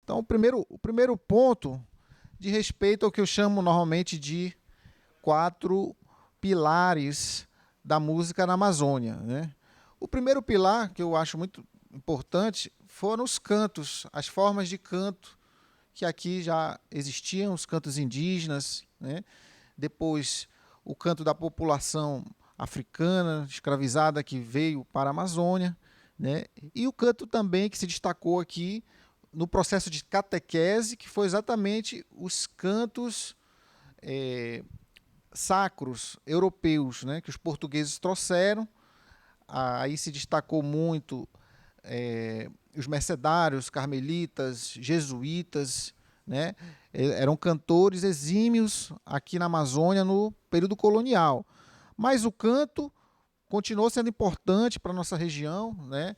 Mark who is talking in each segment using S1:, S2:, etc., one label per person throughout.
S1: Então, o primeiro ponto de respeito ao que eu chamo normalmente de 4 pilares da música na Amazônia, né? O primeiro pilar, que eu acho muito importante, foram os cantos, as formas de canto que aqui já existiam, os cantos indígenas, né? Depois, o canto da população africana, escravizada, que veio para a Amazônia, né? E o canto também que se destacou aqui no processo de catequese, que foi exatamente os cantos sacros europeus, né, que os portugueses trouxeram. Aí se destacou muito os mercedários, carmelitas, jesuítas, né, eram cantores exímios aqui na Amazônia no período colonial. Mas o canto continuou sendo importante para a nossa região, né,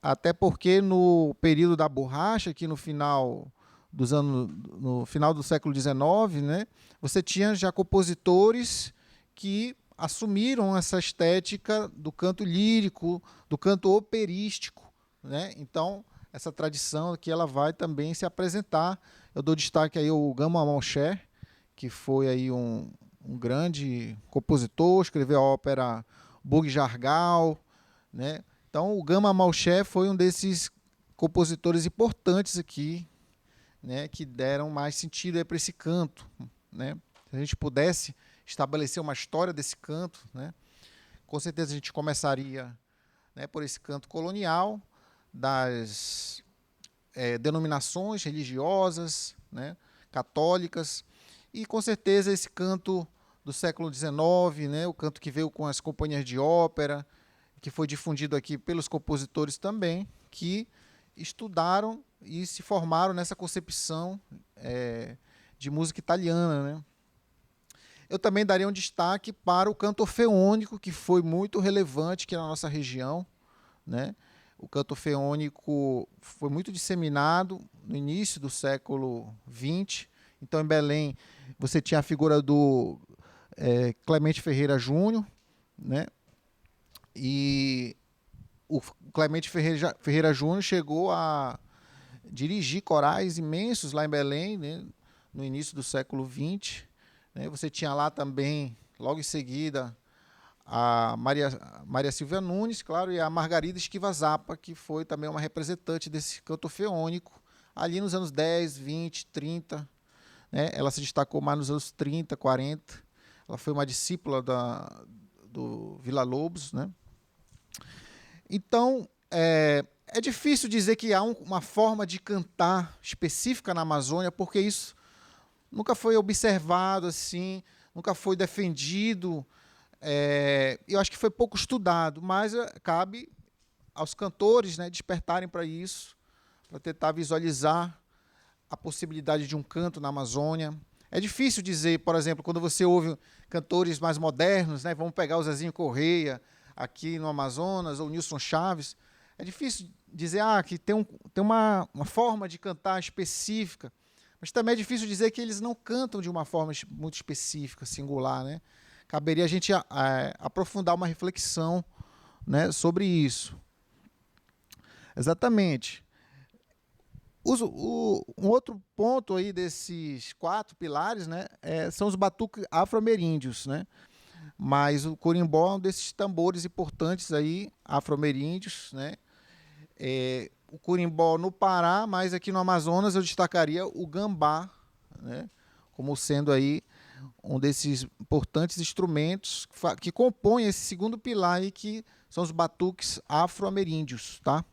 S1: até porque no período da borracha, aqui no final no final do século XIX, né, você tinha já compositores que assumiram essa estética do canto lírico, do canto operístico, né? Então, essa tradição aqui ela vai também se apresentar. Eu dou destaque aí ao Gama Malcher, que foi aí um grande compositor, escreveu a ópera Bug Jargal, né? Então, o Gama Malcher foi um desses compositores importantes aqui, né, que deram mais sentido para esse canto, né? Se a gente pudesse estabelecer uma história desse canto, né, com certeza a gente começaria, né, por esse canto colonial, das denominações religiosas, né, católicas, e com certeza esse canto do século XIX, né, o canto que veio com as companhias de ópera, que foi difundido aqui pelos compositores também, que estudaram e se formaram nessa concepção de música italiana, né? Eu também daria um destaque para o canto orfeônico, que foi muito relevante aqui na nossa região, né? O canto orfeônico foi muito disseminado no início do século XX. Então, em Belém, você tinha a figura do Clemente Ferreira Júnior, né? E o Clemente Ferreira Júnior chegou a dirigir corais imensos lá em Belém, né, no início do século XX. Né? Você tinha lá também, logo em seguida, a Maria Silvia Nunes, claro, e a Margarida Esquiva Zappa, que foi também uma representante desse canto orfeônico, ali nos anos 10, 20, 30. Né? Ela se destacou mais nos anos 30, 40. Ela foi uma discípula do Villa-Lobos, né? Então, é difícil dizer que há uma forma de cantar específica na Amazônia, porque isso nunca foi observado assim, nunca foi defendido. Eu acho que foi pouco estudado, mas cabe aos cantores, né, despertarem para isso, para tentar visualizar a possibilidade de um canto na Amazônia. É difícil dizer, por exemplo, quando você ouve cantores mais modernos, né, vamos pegar o Zezinho Correia, aqui no Amazonas, ou Nilson Chaves, é difícil dizer que tem uma forma de cantar específica, mas também é difícil dizer que eles não cantam de uma forma muito específica, singular, né? Caberia a gente aprofundar uma reflexão, né, sobre isso. Exatamente. Um outro ponto aí desses 4 pilares, né, são os batuques afro-ameríndios, né? Mas o corimbó é um desses tambores importantes aí, afro-ameríndios, né? O corimbó no Pará, mas aqui no Amazonas eu destacaria o gambá, né? Como sendo aí um desses importantes instrumentos que compõem esse segundo pilar aí, que são os batuques afro-ameríndios, tá?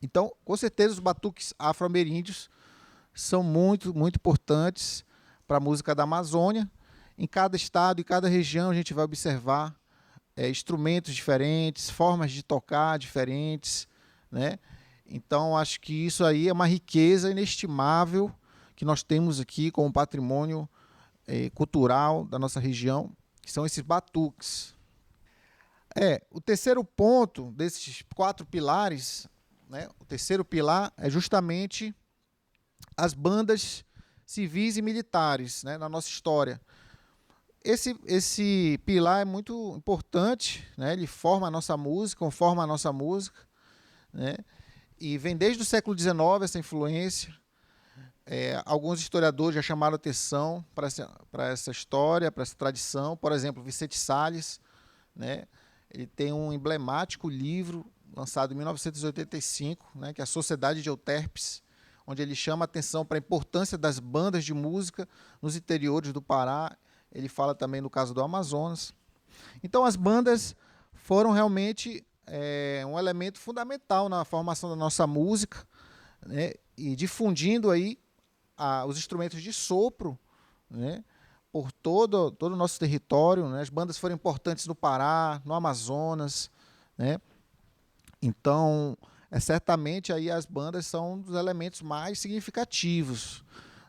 S1: Então, com certeza, os batuques afro-ameríndios são muito, muito importantes para a música da Amazônia. Em cada estado e cada região a gente vai observar instrumentos diferentes, formas de tocar diferentes, né? Então, acho que isso aí é uma riqueza inestimável que nós temos aqui como patrimônio cultural da nossa região, que são esses batuques. O terceiro ponto desses 4 pilares, né? O terceiro pilar é justamente as bandas civis e militares, né, na nossa história. Esse pilar é muito importante, né? Ele forma a nossa música, conforma a nossa música, né? E vem desde o século XIX essa influência. Alguns historiadores já chamaram atenção para essa história, para essa tradição. Por exemplo, Vicente Salles, né? Ele tem um emblemático livro lançado em 1985, né? Que é a Sociedade de Euterpes, onde ele chama atenção para a importância das bandas de música nos interiores do Pará. Ele fala também no caso do Amazonas. Então, as bandas foram realmente um elemento fundamental na formação da nossa música, né? E difundindo aí os instrumentos de sopro, né? Por todo o nosso território, né? As bandas foram importantes no Pará, no Amazonas, né? Então, certamente aí as bandas são um dos elementos mais significativos,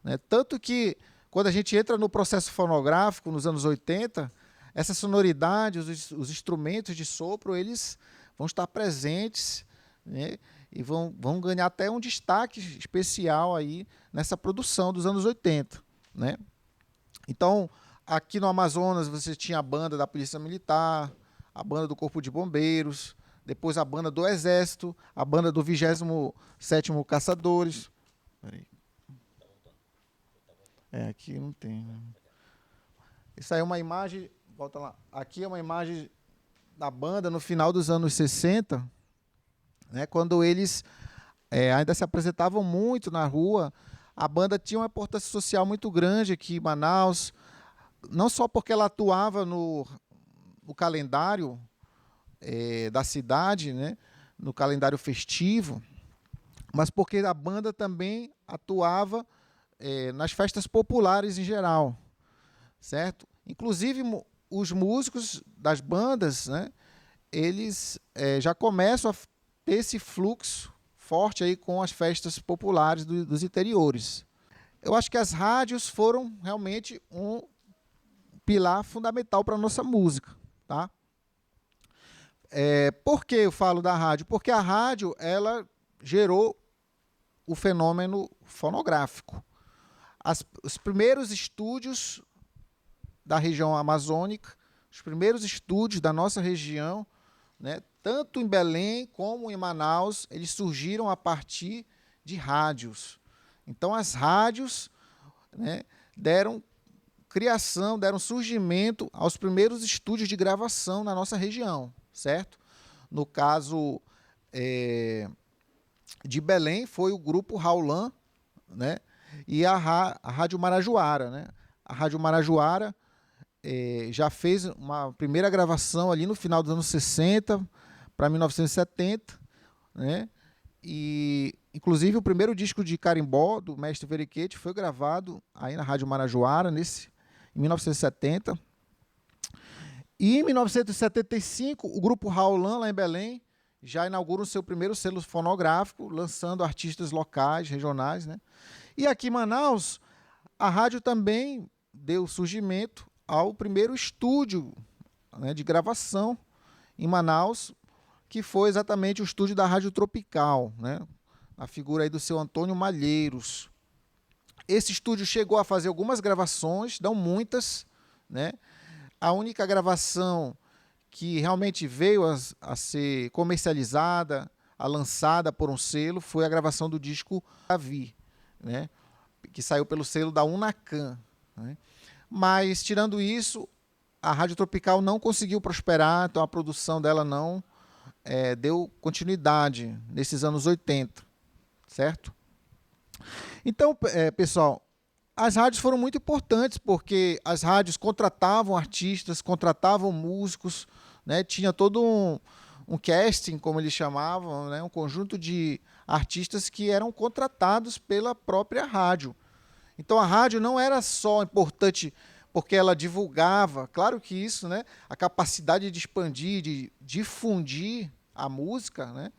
S1: né? Tanto que quando a gente entra no processo fonográfico nos anos 80, essa sonoridade, os instrumentos de sopro, eles vão estar presentes, né? E vão ganhar até um destaque especial aí nessa produção dos anos 80, né? Então, aqui no Amazonas você tinha a banda da Polícia Militar, a banda do Corpo de Bombeiros, depois a banda do Exército, a banda do 27º Caçadores. Peraí. Aqui não tem. Né? Isso aí é uma imagem, volta lá. Aqui é uma imagem da banda no final dos anos 60, né, quando eles ainda se apresentavam muito na rua. A banda tinha uma importância social muito grande aqui em Manaus, não só porque ela atuava no calendário da cidade, né, no calendário festivo, mas porque a banda também atuava nas festas populares em geral, certo? Inclusive, os músicos das bandas, né, eles já começam a ter esse fluxo forte aí com as festas populares dos interiores. Eu acho que as rádios foram realmente um pilar fundamental para a nossa música, tá? Por que eu falo da rádio? Porque a rádio, ela gerou o fenômeno fonográfico. Os primeiros estúdios da região amazônica, os primeiros estúdios da nossa região, né, tanto em Belém como em Manaus, eles surgiram a partir de rádios. Então, as rádios, né, deram criação, deram surgimento aos primeiros estúdios de gravação na nossa região, certo? No caso de Belém, foi o grupo Raulan, né, e a Rádio Marajoara. Né? A Rádio Marajoara já fez uma primeira gravação ali no final dos anos 60 para 1970, né? E inclusive o primeiro disco de carimbó do Mestre Veriquete foi gravado aí na Rádio Marajoara em 1970. E em 1975 o grupo Raulan, lá em Belém, já inaugura o seu primeiro selo fonográfico, lançando artistas locais, regionais, né? E aqui em Manaus, a rádio também deu surgimento ao primeiro estúdio, né, de gravação em Manaus, que foi exatamente o estúdio da Rádio Tropical, né? A figura aí do seu Antônio Malheiros. Esse estúdio chegou a fazer algumas gravações, não muitas, né? A única gravação que realmente veio a ser comercializada, a lançada por um selo, foi a gravação do disco Davi, né? Que saiu pelo selo da Unacan, né? Mas, tirando isso, a Rádio Tropical não conseguiu prosperar, então a produção dela não deu continuidade nesses anos 80, certo? Então, pessoal, as rádios foram muito importantes, porque as rádios contratavam artistas, contratavam músicos, né? Tinha todo um casting, como eles chamavam, né? Um conjunto de artistas que eram contratados pela própria rádio. Então a rádio não era só importante porque ela divulgava, claro que isso, né, a capacidade de expandir, de difundir a música, né,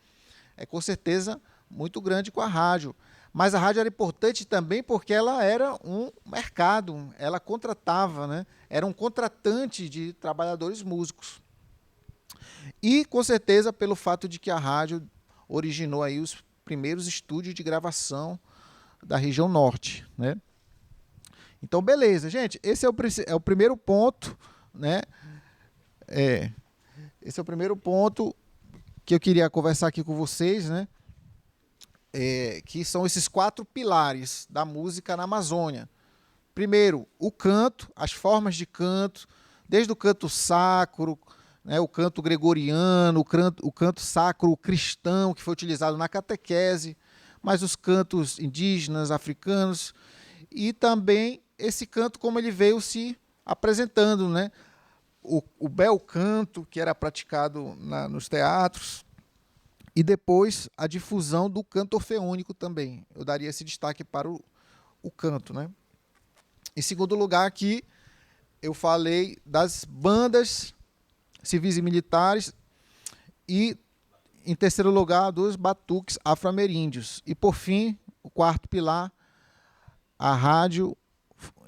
S1: é com certeza muito grande com a rádio. Mas a rádio era importante também porque ela era um mercado, ela contratava, né, era um contratante de trabalhadores músicos. E, com certeza, pelo fato de que a rádio originou aí os primeiros estúdios de gravação da região norte, né? Então, beleza, gente. Esse é o primeiro ponto, né? Esse é o primeiro ponto que eu queria conversar aqui com vocês, né? Que são esses 4 pilares da música na Amazônia. Primeiro, o canto, as formas de canto, desde o canto sacro, né, o canto gregoriano, o canto sacro cristão, que foi utilizado na catequese, mas os cantos indígenas, africanos, e também esse canto como ele veio se apresentando, né? O bel canto, que era praticado nos teatros, e depois a difusão do canto orfeônico também. Eu daria esse destaque para o canto, né? Em segundo lugar, aqui eu falei das bandas civis e militares e, em terceiro lugar, dos batuques afro-ameríndios. E, por fim, o quarto pilar, a rádio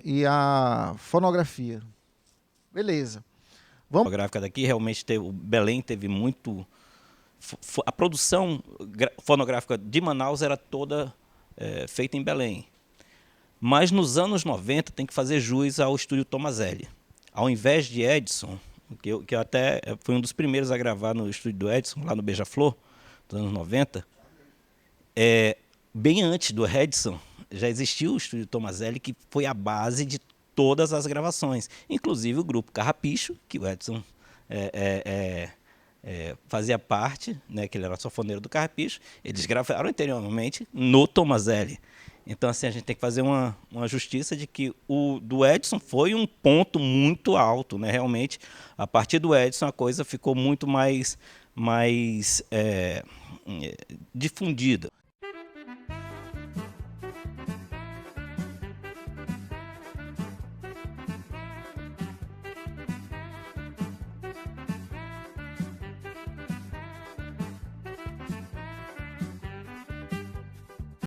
S1: e a fonografia. Beleza.
S2: Vamos. A gráfica daqui realmente o Belém teve muito. A produção fonográfica de Manaus era toda feita em Belém. Mas nos anos 90 tem que fazer jus ao estúdio Tomazelli. Ao invés de Edson, que eu até fui um dos primeiros a gravar no estúdio do Edson, lá no Beija-Flor, dos anos 90, bem antes do Edson, já existiu o estúdio Tomazelli, que foi a base de todas as gravações, inclusive o grupo Carrapicho, que o Edson fazia parte, né, que ele era sanfoneiro do Carrapicho, eles gravaram anteriormente no Tomazelli. Então, assim, a gente tem que fazer uma justiça de que o do Edson foi um ponto muito alto, né? Realmente, a partir do Edson, a coisa ficou muito mais difundida.